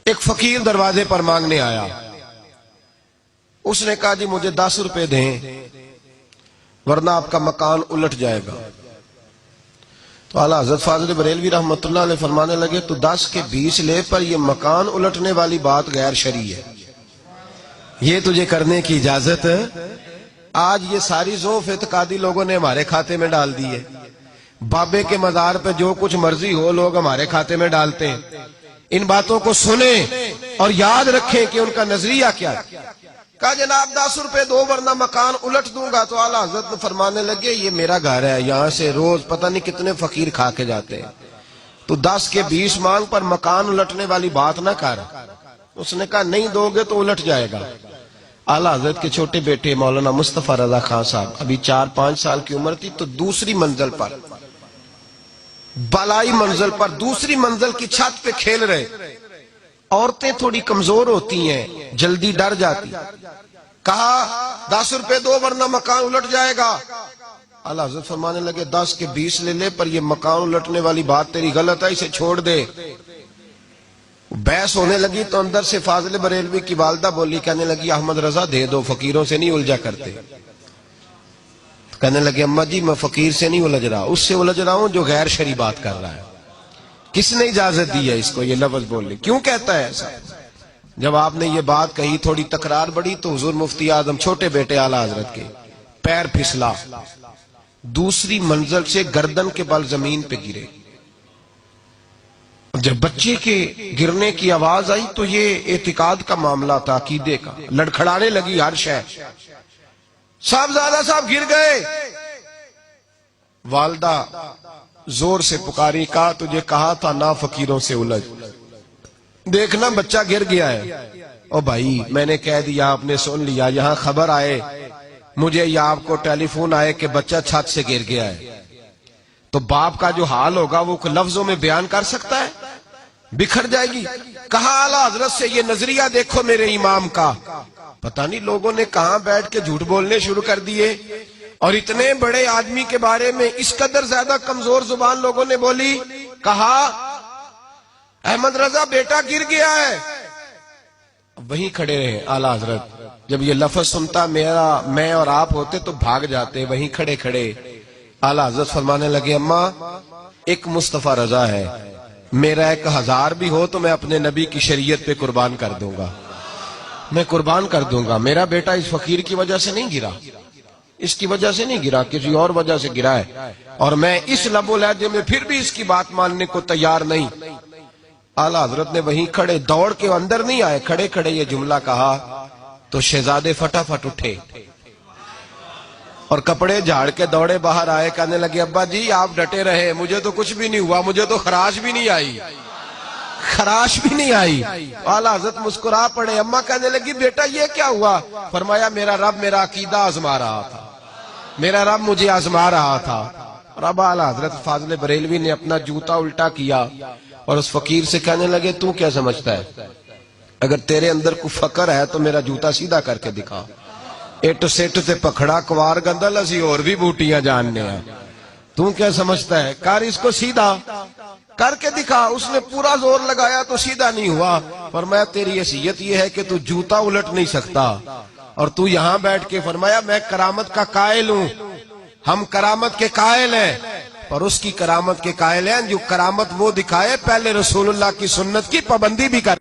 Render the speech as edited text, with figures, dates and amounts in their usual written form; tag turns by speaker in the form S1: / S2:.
S1: ایک فقیر دروازے پر مانگنے آیا. اس نے کہا جی مجھے 10 روپے دیں ورنہ آپ کا مکان الٹ جائے گا. تو اعلیٰ حضرت فاضل بریلوی رحمۃ اللہ علیہ فرمانے لگے تو 10 کے 20 لے پر یہ مکان الٹنے والی بات غیر شرعی ہے, یہ تجھے کرنے کی اجازت. آج یہ ساری ذوف اعتقادی لوگوں نے ہمارے کھاتے میں ڈال دی ہے. بابے کے مزار پہ جو کچھ مرضی ہو لوگ ہمارے کھاتے میں ڈالتے ہیں. ان باتوں کو سنیں اور یاد رکھیں کہ ان کا نظریہ کیا ہے. کہا جناب 10 روپے دو ورنہ مکان الٹ دوں گا. تو اعلیٰ حضرت فرمانے لگے یہ میرا گھر ہے, یہاں سے روز پتہ نہیں کتنے فقیر کھا کے جاتے ہیں, تو 10 کے 20 مانگ پر مکان الٹنے والی بات نہ کر. اس نے کہا نہیں دو گے تو الٹ جائے گا. اعلیٰ حضرت کے چھوٹے بیٹے مولانا مصطفیٰ رضا خان صاحب ابھی 4-5 سال کی عمر تھی, تو دوسری منزل پر, بالائی منزل پر دوسری منزل کی چھت پہ کھیل رہے. عورتیں تھوڑی کمزور ہوتی ہیں, جلدی ڈر جاتی. کہا 10 روپے دو ورنہ مکان الٹ جائے گا. اعلیٰ حضرت فرمانے لگے 10 کے 20 لے لے پر یہ مکان الٹنے والی بات تیری غلط ہے, اسے چھوڑ دے. بحث ہونے لگی تو اندر سے فاضل بریلوی کی والدہ بولی, کہنے لگی احمد رضا دے دو, فقیروں سے نہیں الجھا کرتے. کہنے لگے اماں جی میں فقیر سے نہیں الجھ رہا, اس سے الجھ رہا ہوں جو غیر شرعی بات کر رہا ہے. کس نے اجازت دی ہے اس کو یہ لفظ بولنے, کیوں کہتا ہے ایسا؟ جب آپ نے یہ بات کہی تھوڑی تکرار بڑھی تو حضور مفتی اعظم چھوٹے بیٹے اعلیٰ حضرت کے پیر پھسلا, دوسری منزل سے گردن کے بل زمین پہ گرے. جب بچے کے گرنے کی آواز آئی تو یہ اعتقاد کا معاملہ تھا, عقیدے کا. لڑکھڑانے لگی ہر شے, صاحبزادہ صاحب گر گئے. والدہ زور سے پکاری, کہا تجھے کہا تھا نہ فقیروں سے الجھ, دیکھنا بچہ گر گیا ہے. او بھائی میں نے کہہ دیا, آپ نے سن لیا, یہاں خبر آئے مجھے یا آپ کو ٹیلی فون آئے کہ بچہ چھت سے گر گیا ہے, تو باپ کا جو حال ہوگا وہ لفظوں میں بیان کر سکتا ہے؟ بکھر جائے گی. کہا اعلیٰ حضرت سے یہ نظریہ دیکھو میرے امام کا. پتہ نہیں لوگوں نے کہاں بیٹھ کے جھوٹ بولنے شروع کر دیے, اور اتنے بڑے آدمی کے بارے میں اس قدر زیادہ کمزور زبان لوگوں نے بولی. کہا احمد رضا بیٹا گر گیا ہے. وہیں کھڑے رہے اعلیٰ حضرت, جب یہ لفظ سنتا میں اور آپ ہوتے تو بھاگ جاتے. وہیں کھڑے کھڑے اعلیٰ حضرت فرمانے لگے اماں ایک مصطفیٰ رضا ہے, میرا 1000 بھی ہو تو میں اپنے نبی کی شریعت پہ قربان کر دوں گا, میں قربان کر دوں گا. میرا بیٹا اس فقیر کی وجہ سے نہیں گرا, اس کی وجہ سے نہیں گرا, کسی اور وجہ سے گرا ہے, اور میں اس لب و لہجے میں پھر بھی اس کی بات ماننے کو تیار نہیں. اعلیٰ حضرت نے وہیں کھڑے, دوڑ کے اندر نہیں آئے, کھڑے کھڑے یہ جملہ کہا تو شہزادے فٹافٹ اٹھے اور کپڑے جھاڑ کے دوڑے باہر آئے. کہنے لگے ابا جی آپ ڈٹے رہے, مجھے تو کچھ بھی نہیں ہوا, مجھے تو خراش بھی نہیں آئی, خراش بھی نہیں آئی. اعلیٰ حضرت مسکرا پڑے. اماں کہنے لگی بیٹا یہ کیا ہوا؟ فرمایا میرا رب میرا عقیدہ آزما رہا تھا, میرا رب مجھے آزما رہا تھا. اور اب اعلیٰ حضرت فاضل بریلوی نے اپنا جوتا الٹا کیا اور اس فقیر سے کہنے لگے تو کیا سمجھتا ہے, اگر تیرے اندر کوئی فقر ہے تو میرا جوتا سیدھا کر کے دکھا. ایٹ سیٹ تے پکھڑا کوار گندل اسی اور بھی بوٹیاں جاننے ہیں, تو کیا سمجھتا ہے, کر اس کو سیدھا کر کے دکھا. اس نے پورا زور لگایا تو سیدھا نہیں ہوا. فرمایا تیری حیثیت یہ ہے کہ تو جوتا الٹ نہیں سکتا, اور تو یہاں بیٹھ کے. فرمایا میں کرامت کا قائل ہوں, ہم کرامت کے قائل ہیں, پر اس کی کرامت کے قائل ہیں جو کرامت وہ دکھائے پہلے رسول اللہ کی سنت کی پابندی بھی کر